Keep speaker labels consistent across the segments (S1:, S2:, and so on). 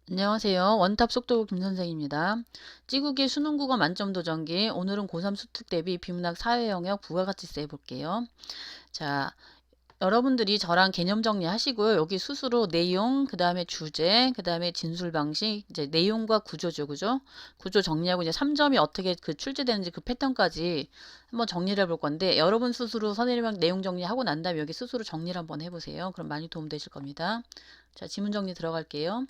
S1: 안녕하세요. 원탑 속도 김선생입니다. 찌국의 수능국어 만점 도전기 오늘은 고3 수특 대비 비문학 사회 영역 부가가치세 해볼게요. 자, 여러분들이 저랑 개념 정리하시고요. 여기 수수로 내용, 그 다음에 주제, 그 다음에 진술 방식, 이제 내용과 구조죠, 그죠? 구조 정리하고 이제 3점이 어떻게 그 출제되는지 그 패턴까지 한번 정리를 해볼 건데 여러분 스스로 선생님이랑 내용 정리하고 난 다음에 여기 스스로 정리를 한번 해보세요. 그럼 많이 도움되실 겁니다. 자, 지문 정리 들어갈게요.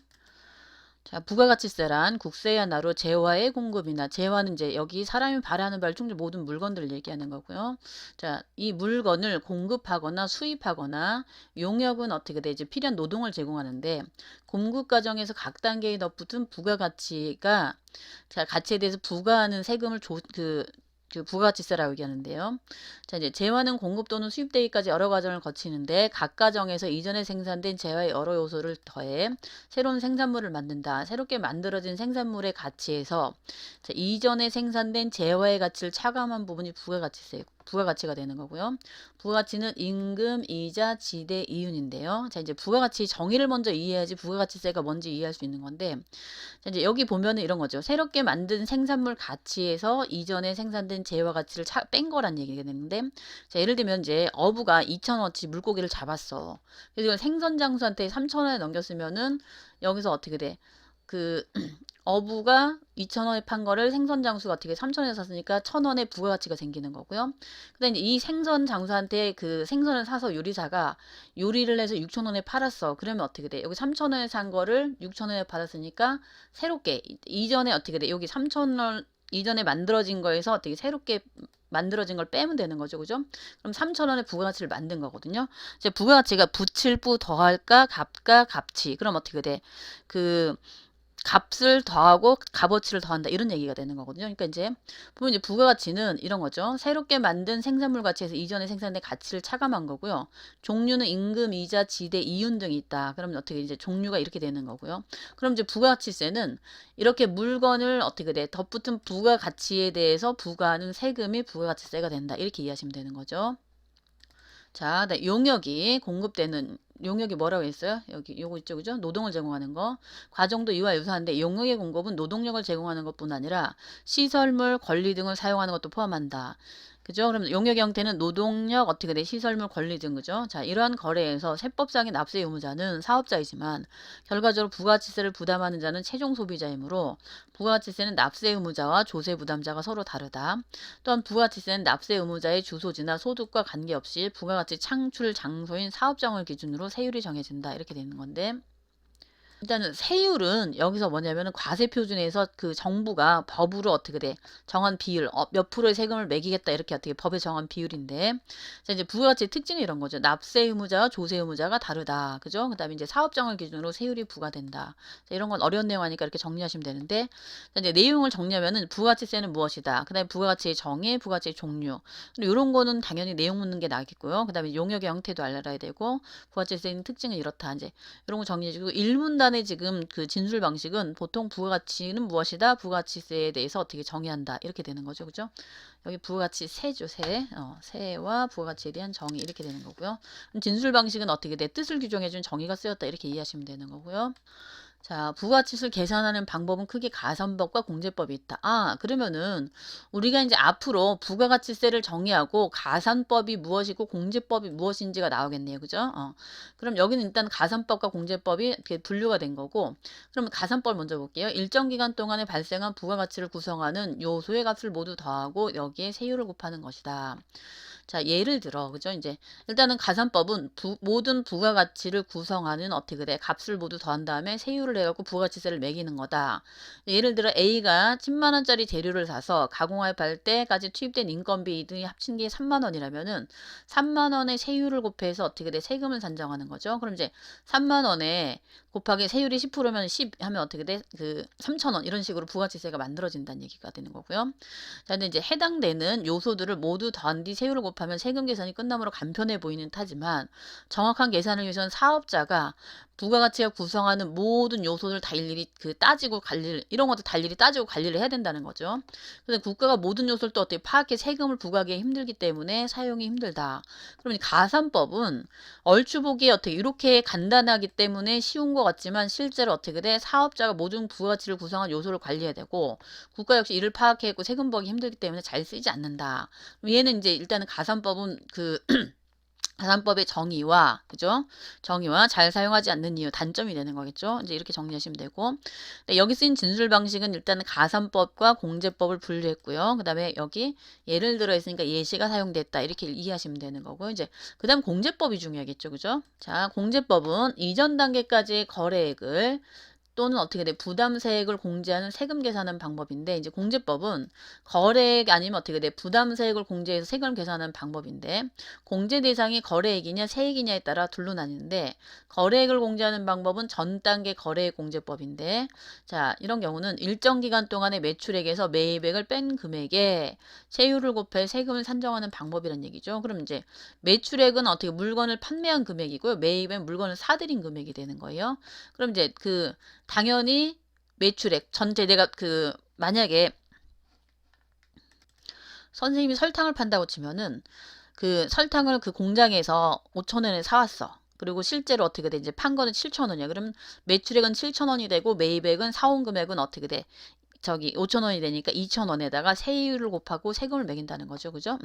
S1: 자, 부가가치세란 국세야 나로 재화의 공급이나 재화는 이제 여기 사람이 바라는 바를 충족 모든 물건들을 얘기하는 거고요. 자, 이 물건을 공급하거나 수입하거나 용역은 어떻게 돼? 이제 필요한 노동을 제공하는데 공급 과정에서 각 단계에 덧붙은 부가가치가 자, 가치에 대해서 부과하는 세금을 그 부가가치세라고 얘기하는데요. 자, 이제 재화는 공급 또는 수입되기까지 여러 과정을 거치는데 각 과정에서 이전에 생산된 재화의 여러 요소를 더해 새로운 생산물을 만든다. 새롭게 만들어진 생산물의 가치에서 자, 이전에 생산된 재화의 가치를 차감한 부분이 부가가치가 되는 거고요. 부가가치는 임금, 이자, 지대, 이윤인데요. 자, 이제 부가가치 정의를 먼저 이해해야지 부가가치세가 뭔지 이해할 수 있는 건데 자, 이제 여기 보면은 이런 거죠. 새롭게 만든 생산물 가치에서 이전에 생산된 재화 가치를 뺀 거란 얘기가 되는데, 자, 예를 들면 이제 어부가 2,000원어치 물고기를 잡았어. 그래서 이걸 생선 장수한테 3,000원에 넘겼으면은 여기서 어떻게 돼? 그 어부가 2,000원에 판 거를 생선 장수가 어떻게 3,000원에 샀으니까 1,000원의 부가가치가 생기는 거고요. 그다음에 이 생선 장수한테 그 생선을 사서 요리사가 요리를 해서 6,000원에 팔았어. 그러면 어떻게 돼? 여기 3,000원에 산 거를 6,000원에 받았으니까 새롭게 이전에 어떻게 돼? 여기 3,000원 이전에 만들어진 거에서 어떻게 새롭게 만들어진 걸 빼면 되는 거죠. 그죠? 그럼 3,000원의 부가가치를 만든 거거든요. 이제 부가가치가 붙일 부 더할까 값과 값치. 그럼 어떻게 돼? 그 값을 더하고 값어치를 더한다 이런 얘기가 되는 거거든요. 그러니까 이제 보면 이제 부가가치는 이런 거죠. 새롭게 만든 생산물 가치에서 이전에 생산된 가치를 차감한 거고요. 종류는 임금, 이자, 지대, 이윤 등이 있다. 그러면 어떻게 이제 종류가 이렇게 되는 거고요. 그럼 이제 부가가치세는 이렇게 물건을 어떻게 돼? 덧붙은 부가가치에 대해서 부과하는 세금이 부가가치세가 된다. 이렇게 이해하시면 되는 거죠. 자, 네, 용역이 공급되는 용역이 뭐라고 했어요? 여기 요거 있죠, 그죠? 노동을 제공하는 거. 과정도 이와 유사한데 용역의 공급은 노동력을 제공하는 것뿐 아니라 시설물, 권리 등을 사용하는 것도 포함한다. 그죠? 그럼 용역의 형태는 노동력, 어떻게 돼? 시설물, 권리 등, 그죠? 자, 이러한 거래에서 세법상의 납세 의무자는 사업자이지만 결과적으로 부가가치세를 부담하는 자는 최종 소비자이므로 부가가치세는 납세 의무자와 조세 부담자가 서로 다르다. 또한 부가가치세는 납세 의무자의 주소지나 소득과 관계없이 부가가치 창출 장소인 사업장을 기준으로 세율이 정해진다. 이렇게 되는 건데 일단은 세율은 여기서 뭐냐면은 과세 표준에서 그 정부가 법으로 어떻게 돼 정한 비율 몇 프로의 세금을 매기겠다 이렇게 어떻게 법에 정한 비율인데 자 이제 부가가치의 특징이 이런 거죠. 납세 의무자와 조세 의무자가 다르다. 그죠? 그다음에 이제 사업장을 기준으로 세율이 부과된다. 자, 이런 건 어려운 내용 아니까 이렇게 정리하시면 되는데 자, 이제 내용을 정리하면은 부가가치세는 무엇이다. 그다음에 부가가치의 정의, 부가가치의 종류. 이런 거는 당연히 내용 묻는 게 나겠고요. 그다음에 용역의 형태도 알아야 되고 부가가치세의 특징은 이렇다. 이제 이런 거 정리해주고 1문단의 지금 그 진술 방식은 보통 부가가치는 무엇이다? 부가가치세에 대해서 어떻게 정의한다. 이렇게 되는 거죠. 그죠? 여기 부가가치 세죠. 세. 세와 부가가치에 대한 정의 이렇게 되는 거고요. 진술 방식은 어떻게 돼? 뜻을 규정해준 정의가 쓰였다. 이렇게 이해하시면 되는 거고요. 자, 부가치수를 계산하는 방법은 크게 가산법과 공제법이 있다. 아, 그러면은 우리가 이제 앞으로 부가가치세를 정의하고 가산법이 무엇이고 공제법이 무엇인지가 나오겠네요. 그죠? 그럼 여기는 일단 가산법과 공제법이 이렇게 분류가 된 거고, 그럼 가산법 먼저 볼게요. 일정 기간 동안에 발생한 부가가치를 구성하는 요소의 값을 모두 더하고 여기에 세율을 곱하는 것이다. 자, 예를 들어, 그죠? 이제, 일단은 가산법은 모든 부가가치를 구성하는 어떻게 돼? 값을 모두 더한 다음에 세율을 해갖고 부가가치세를 매기는 거다. 예를 들어, A가 10만원짜리 재료를 사서 가공할 때까지 투입된 인건비 등이 합친 게 3만원이라면은 3만원의 세율을 곱해서 어떻게 돼? 세금을 산정하는 거죠. 그럼 이제 3만원에 곱하기 세율이 10%면 10 하면 어떻게 돼? 그 3천원 이런 식으로 부가가치세가 만들어진다는 얘기가 되는 거고요. 자, 근데 이제 해당되는 요소들을 모두 더한 뒤 세율을 곱하면 세금 계산이 끝나므로 간편해 보이는 타지만 정확한 계산을 위해서는 사업자가 부가가치가 구성하는 모든 요소를 다 일일이 따지고 관리를, 이런 것도 다 일일이 따지고 관리를 해야 된다는 거죠. 그래서 국가가 모든 요소를 또 어떻게 파악해 세금을 부과하기 힘들기 때문에 사용이 힘들다. 그러면 가산법은 얼추 보기에 어떻게 이렇게 간단하기 때문에 쉬운 것 같지만 실제로 어떻게 돼? 사업자가 모든 부가가치를 구성한 요소를 관리해야 되고 국가 역시 이를 파악해고 세금 벌기 힘들기 때문에 잘 쓰이지 않는다. 얘는 이제 일단은 가산법은 가산법의 정의와, 그죠? 정의와 잘 사용하지 않는 이유, 단점이 되는 거겠죠? 이제 이렇게 정리하시면 되고. 네, 여기 쓰인 진술 방식은 일단은 가산법과 공제법을 분류했고요. 그 다음에 여기 예를 들어 있으니까 예시가 사용됐다. 이렇게 이해하시면 되는 거고. 이제, 그 다음 공제법이 중요하겠죠? 그죠? 자, 공제법은 이전 단계까지의 거래액을 또는 어떻게 돼? 부담세액을 공제하는 세금 계산하는 방법인데, 이제 공제법은 거래액 아니면 어떻게 돼? 부담세액을 공제해서 세금을 계산하는 방법인데, 공제 대상이 거래액이냐 세액이냐에 따라 둘로 나뉘는데, 거래액을 공제하는 방법은 전 단계 거래액 공제법인데, 자, 이런 경우는 일정 기간 동안의 매출액에서 매입액을 뺀 금액에 세율을 곱해 세금을 산정하는 방법이란 얘기죠. 그럼 이제 매출액은 어떻게 물건을 판매한 금액이고요. 매입은 물건을 사들인 금액이 되는 거예요. 그럼 이제 당연히 매출액 전체 내가 만약에 선생님이 설탕을 판다고 치면은 설탕을 공장에서 5,000원에 사왔어. 그리고 실제로 어떻게 돼? 이제 판 거는 7,000원이야. 그럼 매출액은 7,000원이 되고 매입액은 사온 금액은 어떻게 돼? 5,000원이 되니까 2,000원에다가 세율을 곱하고 세금을 매긴다는 거죠. 그죠?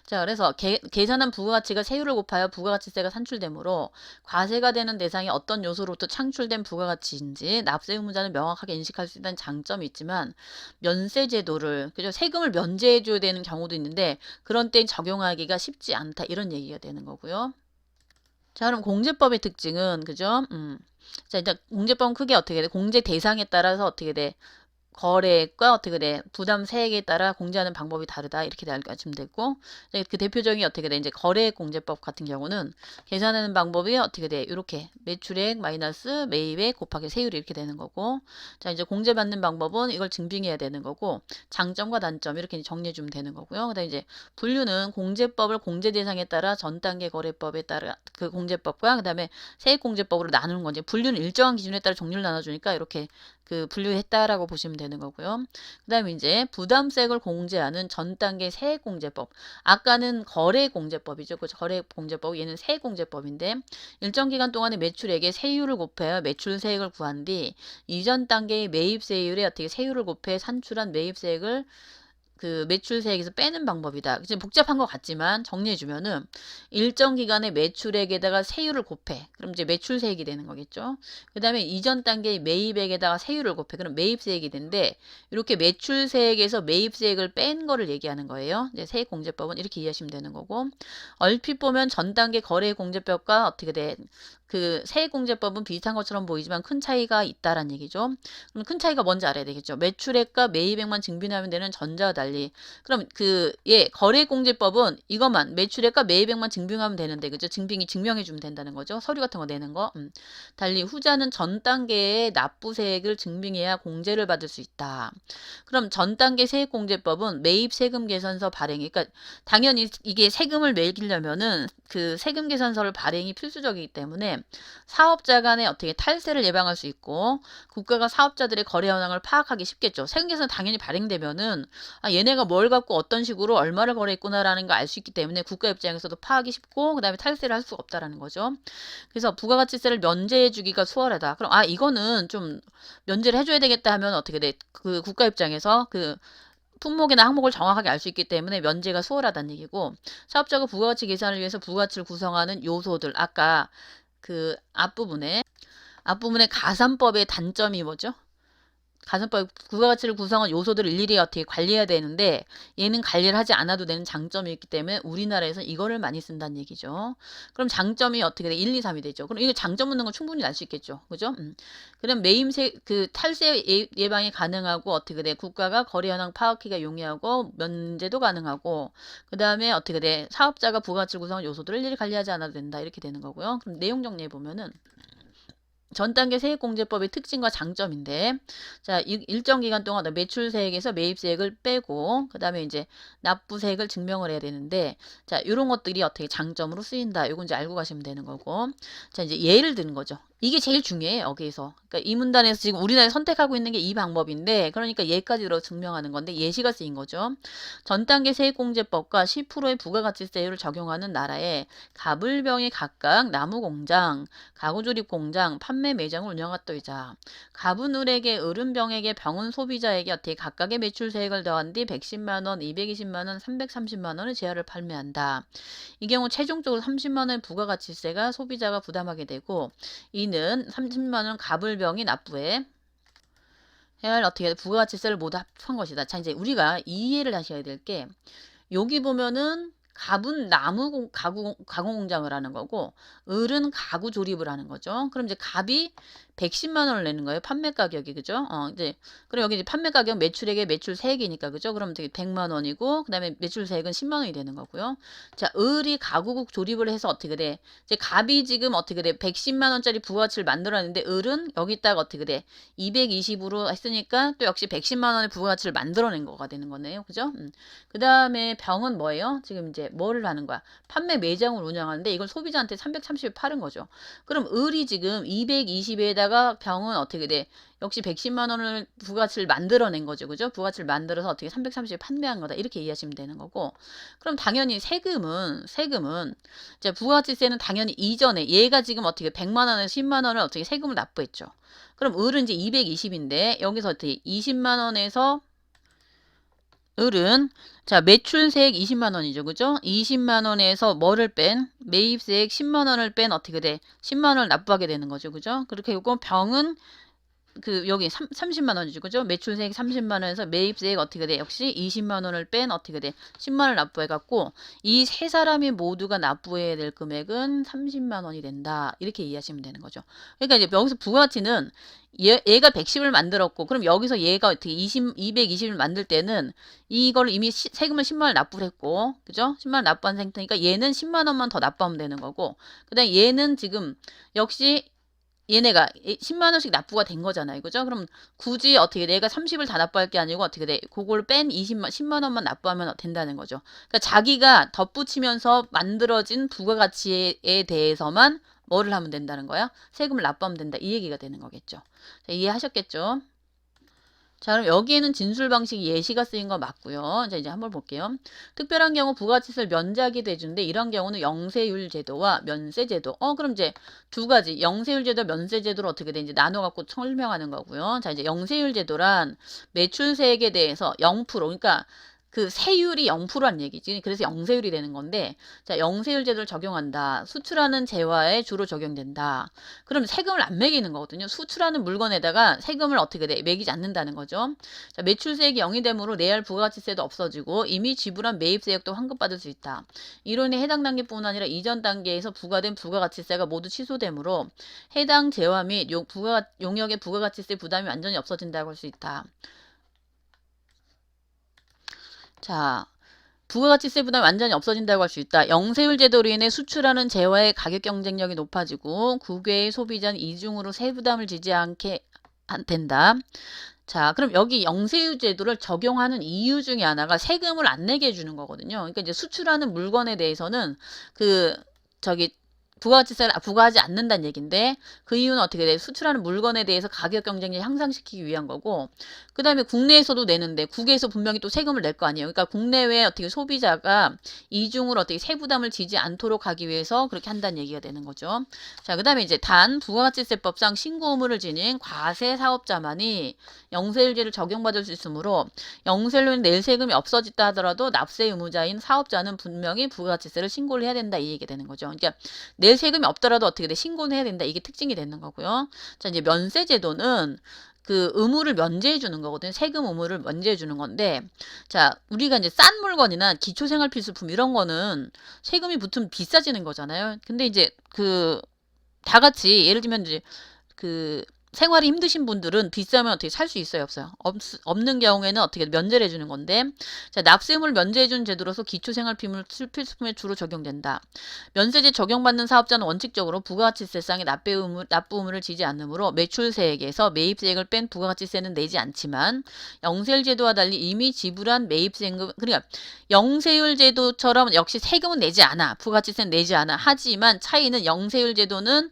S1: 자, 그래서 계산한 부가가치가 세율을 곱하여 부가가치세가 산출되므로 과세가 되는 대상이 어떤 요소로부터 창출된 부가가치인지 납세 의무자는 명확하게 인식할 수 있다는 장점이 있지만 면세제도를, 그죠? 세금을 면제해줘야 되는 경우도 있는데 그런 때 적용하기가 쉽지 않다. 이런 얘기가 되는 거고요. 자, 그럼 공제법의 특징은, 그죠? 자, 일단 공제법은 크게 어떻게 돼? 공제 대상에 따라서 어떻게 돼? 거래액과 어떻게 돼? 부담세액에 따라 공제하는 방법이 다르다. 이렇게 알시면 되고, 그 대표적인 어떻게 돼? 이제 거래액 공제법 같은 경우는 계산하는 방법이 어떻게 돼? 이렇게 매출액 마이너스 매입액 곱하기 세율이 이렇게 되는 거고, 자, 이제 공제받는 방법은 이걸 증빙해야 되는 거고, 장점과 단점 이렇게 정리해 주면 되는 거고요. 그다음에 이제 분류는 공제법을 공제 대상에 따라 전 단계 거래법에 따라 공제법과 그다음에 세액공제법으로 나누는 건지, 분류는 일정한 기준에 따라 종류를 나눠주니까 이렇게 분류했다라고 보시면 되는 거고요. 그 다음에 이제 부담세액을 공제하는 전 단계 세액공제법. 아까는 거래공제법이죠. 그 거래공제법, 얘는 세액공제법인데 일정 기간 동안의 매출액에 세율을 곱해 매출세액을 구한 뒤 이전 단계의 매입세율에 어떻게 세율을 곱해 산출한 매입세액을 매출세액에서 빼는 방법이다. 지금 복잡한 것 같지만 정리해주면은 일정 기간의 매출액에다가 세율을 곱해. 그럼 이제 매출세액이 되는 거겠죠. 그 다음에 이전 단계의 매입액에다가 세율을 곱해. 그럼 매입세액이 되는데 이렇게 매출세액에서 매입세액을 뺀 거를 얘기하는 거예요. 이제 세액공제법은 이렇게 이해하시면 되는 거고, 얼핏 보면 전 단계 거래공제법과 어떻게 돼? 세액공제법은 비슷한 것처럼 보이지만 큰 차이가 있다란 얘기죠. 그럼 큰 차이가 뭔지 알아야 되겠죠. 매출액과 매입액만 증빙하면 되는 전자와 달리, 그럼 거래공제법은 이것만 매출액과 매입액만 증빙하면 되는데, 그죠? 증명해주면 된다는 거죠. 서류 같은 거 내는 거. 달리 후자는 전 단계의 납부세액을 증빙해야 공제를 받을 수 있다. 그럼 전 단계 세액공제법은 매입세금 계산서 발행이, 그러니까 당연히 이게 세금을 매기려면은 세금 계산서를 발행이 필수적이기 때문에 사업자 간에 어떻게 탈세를 예방할 수 있고 국가가 사업자들의 거래 현황을 파악하기 쉽겠죠. 세금 계산 당연히 발행되면은 얘네가 뭘 갖고 어떤 식으로 얼마를 거래했구나라는 걸 알 수 있기 때문에 국가 입장에서도 파악이 쉽고 그다음에 탈세를 할 수가 없다라는 거죠. 그래서 부가가치세를 면제해 주기가 수월하다. 그럼 이거는 좀 면제를 해줘야 되겠다 하면 어떻게 돼? 국가 입장에서 품목이나 항목을 정확하게 알 수 있기 때문에 면제가 수월하다는 얘기고, 사업자가 부가가치 계산을 위해서 부가가치를 구성하는 요소들, 아까 앞부분에 가산법의 단점이 뭐죠? 가산법 부가가치를 구성한 요소들을 일일이 어떻게 관리해야 되는데 얘는 관리를 하지 않아도 되는 장점이 있기 때문에 우리나라에서 이거를 많이 쓴다는 얘기죠. 그럼 장점이 어떻게 돼? 1, 2, 3이 되죠. 그럼 이거 장점 있는 건 충분히 알 수 있겠죠. 그죠? 그럼 탈세 예방이 가능하고 어떻게 돼? 국가가 거래 현황 파악하기가 용이하고 면제도 가능하고 그 다음에 어떻게 돼? 사업자가 부가가치를 구성한 요소들을 일일이 관리하지 않아도 된다. 이렇게 되는 거고요. 그럼 내용 정리해 보면은 전 단계 세액공제법의 특징과 장점인데, 자, 일정 기간 동안 매출세액에서 매입세액을 빼고, 그 다음에 이제 납부세액을 증명을 해야 되는데, 자, 이런 것들이 어떻게 장점으로 쓰인다. 이건 이제 알고 가시면 되는 거고, 자, 이제 예를 드는 거죠. 이게 제일 중요해요, 여기에서. 그러니까 이 문단에서 지금 우리나라에 선택하고 있는 게 이 방법인데, 그러니까 얘까지 들어 증명하는 건데 예시가 쓰인 거죠. 전 단계 세액공제법과 10%의 부가가치세율을 적용하는 나라에 가불병이 각각 나무공장, 가구조립공장, 판매 매장을 운영하더이자 가분을에게 을은병에게 병은 소비자에게 어떻게 각각의 매출세액을 더한 뒤 110만원, 220만원, 330만원의 제하를 판매한다. 이 경우 최종적으로 30만원의 부가가치세가 소비자가 부담하게 되고 이는 30만원 가불병이 납부해 해야 할 어떻게 부가가치세를 모두 합한 것이다. 자, 이제 우리가 이해를 하셔야 될 게 여기 보면은 갑은 가공공장을 하는 거고 을은 가구 조립을 하는 거죠. 그럼 이제 갑이 110만 원을 내는 거예요. 판매 가격이 그죠? 이제 그럼 여기 이제 판매 가격 매출액의 매출세액이니까 그죠? 그럼 되게 100만 원이고 그다음에 매출세액은 10만 원이 되는 거고요. 자, 을이 가구국 조립을 해서 어떻게 돼? 이제 갑이 지금 어떻게 돼? 110만 원짜리 부가가치를 만들었는데 을은 여기다가 어떻게 돼? 220으로 했으니까 또 역시 110만 원의 부가가치를 만들어낸 거가 되는 거네요. 그죠? 그 다음에 병은 뭐예요? 지금 이제 뭐를 하는 거야? 판매 매장을 운영하는데 이걸 소비자한테 330에 파는 거죠. 그럼 을이 지금 220에다가 병은 어떻게 돼? 역시 110만 원을 부가가치를 만들어낸 거죠. 그죠? 부가가치를 만들어서 어떻게 330에 판매한 거다. 이렇게 이해하시면 되는 거고. 그럼 당연히 세금은 이제 부가가치세는 당연히 이전에 얘가 지금 어떻게 100만 원에서 10만 원을 어떻게 세금을 납부했죠. 그럼 을은 이제 220인데 여기서 어떻게 20만 원에서 을은 자 매출세액 20만 원이죠. 그죠? 20만 원에서 뭐를 뺀? 매입세액 10만 원을 뺀 어떻게 돼? 10만 원을 납부하게 되는 거죠. 그죠? 그렇게 하고 병은 그 여기 30만 원이죠. 그죠? 매출세액 30만 원에서 매입세액 어떻게 돼? 역시 20만 원을 뺀 어떻게 돼? 10만 원을 납부해 갖고 이 세 사람이 모두가 납부해야 될 금액은 30만 원이 된다. 이렇게 이해하시면 되는 거죠. 그러니까 이제 여기서 부가가치는 얘가 110을 만들었고 그럼 여기서 얘가 어떻게 220을 만들 때는 이걸 이미 세금을 10만 원 납부를 했고 그죠? 10만 원 납부한 상태니까 얘는 10만 원만 더 납부하면 되는 거고 그다음에 얘는 지금 역시 얘네가 10만 원씩 납부가 된 거잖아요. 그죠? 그럼 굳이 어떻게 내가 30을 다 납부할 게 아니고 어떻게 돼? 그걸 뺀 10만 원만 납부하면 된다는 거죠. 그러니까 자기가 덧붙이면서 만들어진 부가가치에 대해서만 뭐를 하면 된다는 거야? 세금을 납부하면 된다. 이 얘기가 되는 거겠죠. 자, 이해하셨겠죠? 자, 그럼 여기에는 진술 방식 예시가 쓰인 거 맞고요. 자, 이제 한번 볼게요. 특별한 경우 부가가치세를 면제하기도 해주는데 이런 경우는 영세율 제도와 면세 제도. 그럼 이제 두 가지 영세율 제도, 면세 제도를 어떻게 돼? 이제 나눠 갖고 설명하는 거고요. 자, 이제 영세율 제도란 매출세액에 대해서 0%, 그러니까 그 세율이 0%란 얘기지. 그래서 영세율이 되는 건데, 자, 영세율 제도를 적용한다. 수출하는 재화에 주로 적용된다. 그럼 세금을 안 매기는 거거든요. 수출하는 물건에다가 세금을 어떻게 돼? 매기지 않는다는 거죠. 자, 매출세액이 0이 되므로 레알 부가가치세도 없어지고 이미 지불한 매입세액도 환급받을 수 있다. 이론에 해당 단계뿐 아니라 이전 단계에서 부과된 부가가치세가 모두 취소되므로 해당 재화 및 용역의 부가가치세 부담이 완전히 없어진다고 할 수 있다. 자, 부가가치세 부담이 완전히 없어진다고 할 수 있다. 영세율 제도로 인해 수출하는 재화의 가격 경쟁력이 높아지고 국외의 소비자는 이중으로 세부담을 지지 않게 된다. 자, 그럼 여기 영세율 제도를 적용하는 이유 중에 하나가 세금을 안 내게 해주는 거거든요. 그러니까 이제 수출하는 물건에 대해서는 저기 부가가치세를 부과하지 않는다는 얘기인데 그 이유는 어떻게 돼? 수출하는 물건에 대해서 가격 경쟁력을 향상시키기 위한 거고 그 다음에 국내에서도 내는데 국외에서 분명히 또 세금을 낼 거 아니에요. 그러니까 국내외 어떻게 소비자가 이중으로 어떻게 세부담을 지지 않도록 하기 위해서 그렇게 한다는 얘기가 되는 거죠. 자, 그 다음에 이제 단 부가가치세법상 신고 의무를 지닌 과세 사업자만이 영세율제를 적용받을 수 있으므로 영세율로 낼 세금이 없어졌다 하더라도 납세 의무자인 사업자는 분명히 부가가치세를 신고를 해야 된다 이 얘기가 되는 거죠. 그러니까 낼 세금이 없더라도 어떻게 돼? 신고는 해야 된다. 이게 특징이 되는 거고요. 자, 이제 면세제도는 그 의무를 면제해 주는 거거든요. 세금 의무를 면제해 주는 건데, 자, 우리가 이제 싼 물건이나 기초생활필수품 이런 거는 세금이 붙으면 비싸지는 거잖아요. 근데 이제 다 같이 예를 들면 이제 생활이 힘드신 분들은 비싸면 어떻게 살 수 있어요? 없어요? 없는 경우에는 어떻게 면제를 해주는 건데, 자, 납세의무를 면제해주는 제도로서 기초생활필수품에 주로 적용된다. 면세제 적용받는 사업자는 원칙적으로 부가가치세상의 납부 의무를 지지 않으므로 매출세액에서 매입세액을 뺀 부가가치세는 내지 않지만 영세율 제도와 달리 이미 지불한 매입세금, 그러니까 영세율 제도처럼 역시 세금은 내지 않아. 부가가치세는 내지 않아. 하지만 차이는 영세율 제도는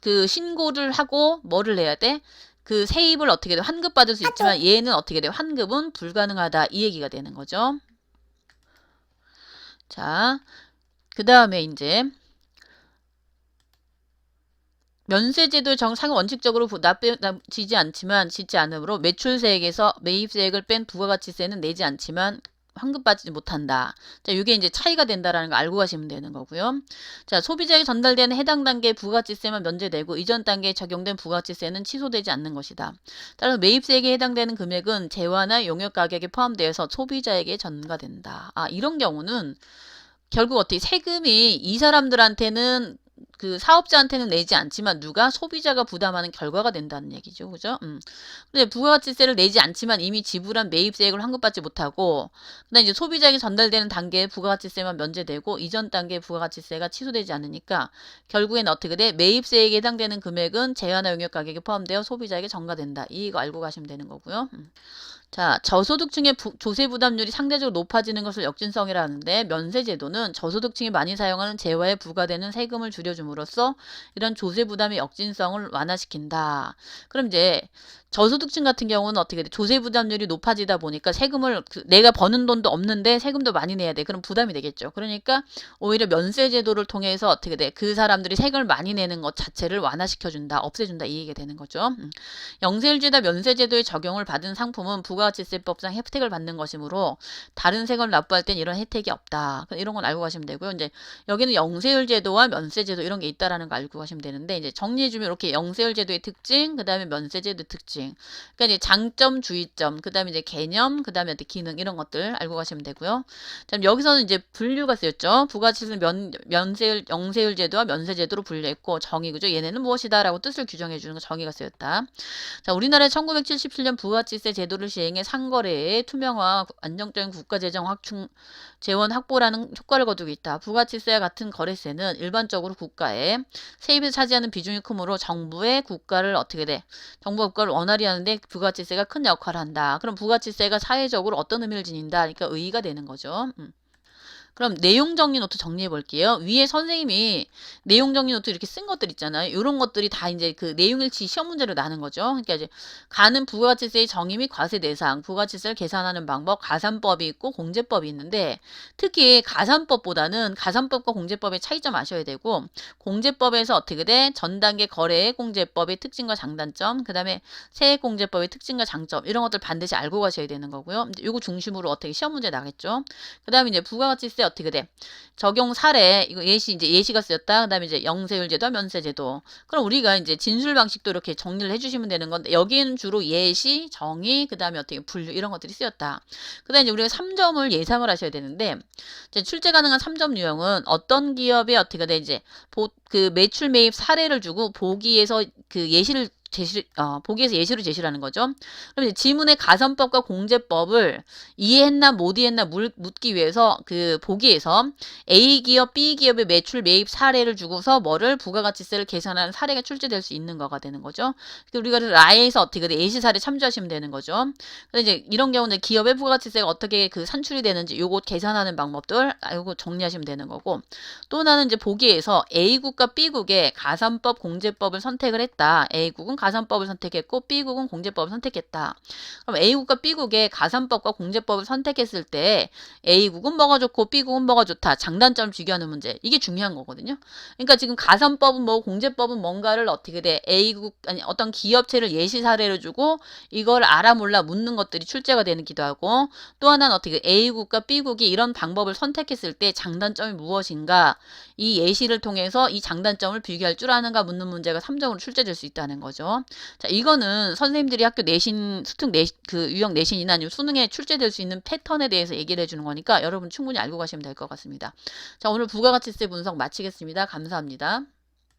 S1: 그 신고를 하고 뭐를 해야 돼? 그 세입을 어떻게 돼? 환급받을 수 있지만 얘는 어떻게 돼? 환급은 불가능하다. 이 얘기가 되는 거죠. 자, 그 다음에 이제 면세제도의 정상은 원칙적으로 납부지지 않지만 짓지 않으므로 매출세액에서 매입세액을 뺀 부가가치세는 내지 않지만 환급받지 못한다. 자, 이게 이제 차이가 된다라는 거 알고 가시면 되는 거고요. 자, 소비자에게 전달되는 해당 단계의 부가가치세만 면제되고 이전 단계에 적용된 부가가치세는 취소되지 않는 것이다. 따라서 매입세액에 해당되는 금액은 재화나 용역 가격에 포함되어서 소비자에게 전가된다. 아, 이런 경우는 결국 어떻게 세금이 이 사람들한테는 그 사업자한테는 내지 않지만 누가 소비자가 부담하는 결과가 된다는 얘기죠. 그죠? 근데 부가가치세를 내지 않지만 이미 지불한 매입세액을 환급받지 못하고 그다음 이제 소비자에게 전달되는 단계의 부가가치세만 면제되고 이전 단계의 부가가치세가 취소되지 않으니까 결국에는 어떻게 돼? 매입세액에 해당되는 금액은 재화나 용역 가격에 포함되어 소비자에게 전가된다. 이거 알고 가시면 되는 거고요. 자, 저소득층의 조세 부담률이 상대적으로 높아지는 것을 역진성이라 하는데 면세제도는 저소득층이 많이 사용하는 재화에 부과되는 세금을 줄여줌으로써 이런 조세 부담의 역진성을 완화시킨다. 그럼 이제 저소득층 같은 경우는 어떻게 돼? 조세 부담률이 높아지다 보니까 세금을 내가 버는 돈도 없는데 세금도 많이 내야 돼. 그럼 부담이 되겠죠. 그러니까 오히려 면세제도를 통해서 어떻게 돼? 그 사람들이 세금을 많이 내는 것 자체를 완화시켜준다, 없애준다 이 얘기가 되는 거죠. 영세율제다 면세제도의 적용을 받은 상품은 부가가치세법상 혜택을 받는 것이므로 다른 세금을 납부할 땐 이런 혜택이 없다. 이런 건 알고 가시면 되고요. 이제 여기는 영세율제도와 면세제도 이런 게 있다라는 거 알고 가시면 되는데 이제 정리해주면 이렇게 영세율제도의 특징, 그 다음에 면세제도 특징. 그러니까 이제 장점, 주의점, 그 다음에 이제 개념, 그 다음에 기능 이런 것들 알고 가시면 되고요. 자, 여기서는 이제 분류가 쓰였죠. 부가가치세는 면세율, 영세율제도와 면세제도로 분류했고 정의 그죠. 얘네는 무엇이다라고 뜻을 규정해 주는 거 정의가 쓰였다. 자, 우리나라의 1977년 부가가치세 제도를 시행해 상거래의 투명화, 안정적인 국가재정 확충, 재원 확보라는 효과를 거두고 있다. 부가가치세와 같은 거래세는 일반적으로 국가에 세입에서 차지하는 비중이 크므로 정부의 국가를 어떻게 돼? 정부가 국가를 원활히 하는데 부가가치세가 큰 역할을 한다. 그럼 부가가치세가 사회적으로 어떤 의미를 지닌다? 그러니까 의의가 되는 거죠. 그럼 내용 정리 노트 정리해 볼게요. 위에 선생님이 내용 정리 노트 이렇게 쓴 것들 있잖아요. 이런 것들이 다 이제 그 내용일치 시험 문제로 나는 거죠. 그러니까 이제 가는 부가가치세의 정의 및 과세 대상, 부가가치세를 계산하는 방법, 가산법이 있고 공제법이 있는데 특히 가산법보다는 가산법과 공제법의 차이점 아셔야 되고 공제법에서 어떻게 돼? 전 단계 거래 공제법의 특징과 장단점, 그 다음에 세액공제법의 특징과 장점 이런 것들 반드시 알고 가셔야 되는 거고요. 이거 중심으로 어떻게 시험 문제 나겠죠. 그 다음에 이제 부가가치세 어떻게 돼? 적용 사례, 이거 예시가 쓰였다. 그 다음에 이제 영세율제도, 면세제도. 그럼 우리가 이제 진술 방식도 이렇게 정리를 해주시면 되는 건데, 여기는 주로 예시, 정의, 그 다음에 어떻게 분류, 이런 것들이 쓰였다. 그 다음에 이제 우리가 3점을 예상을 하셔야 되는데, 이제 출제 가능한 3점 유형은 어떤 기업에 어떻게 돼? 이제, 그 매출 매입 사례를 주고, 보기에서 그 예시를 보기에서 예시로 제시를 하는 거죠. 그럼 이제 지문의 가산법과 공제법을 이해했나 못 이해했나 묻기 위해서 그 보기에서 A 기업, B 기업의 매출 매입 사례를 주고서 뭐를 부가가치세를 계산하는 사례가 출제될 수 있는 거가 되는 거죠. 우리가 라에서 어떻게 돼? 예시 사례 참조하시면 되는 거죠. 근데 이제 이런 경우는 기업의 부가가치세가 어떻게 그 산출이 되는지 요거 계산하는 방법들 요거 정리하시면 되는 거고 또 나는 이제 보기에서 A국과 B국의 가산법, 공제법을 선택을 했다. A국은 가산법을 선택했고 B국은 공제법을 선택했다. 그럼 A국과 B국의 가산법과 공제법을 선택했을 때 A국은 뭐가 좋고 B국은 뭐가 좋다. 장단점을 비교하는 문제. 이게 중요한 거거든요. 그러니까 지금 가산법은 뭐 공제법은 뭔가를 어떻게 돼. A국 아니 어떤 기업체를 예시 사례를 주고 이걸 알아 몰라 묻는 것들이 출제가 되기도 하고 또 하나는 어떻게 A국과 B국이 이런 방법을 선택했을 때 장단점이 무엇인가 이 예시를 통해서 이 장단점을 비교할 줄 아는가 묻는 문제가 3점으로 출제될 수 있다는 거죠. 자, 이거는 선생님들이 학교 내신, 그 유형 내신이나 아니면 수능에 출제될 수 있는 패턴에 대해서 얘기를 해주는 거니까 여러분 충분히 알고 가시면 될 것 같습니다. 자, 오늘 부가가치세 분석 마치겠습니다. 감사합니다.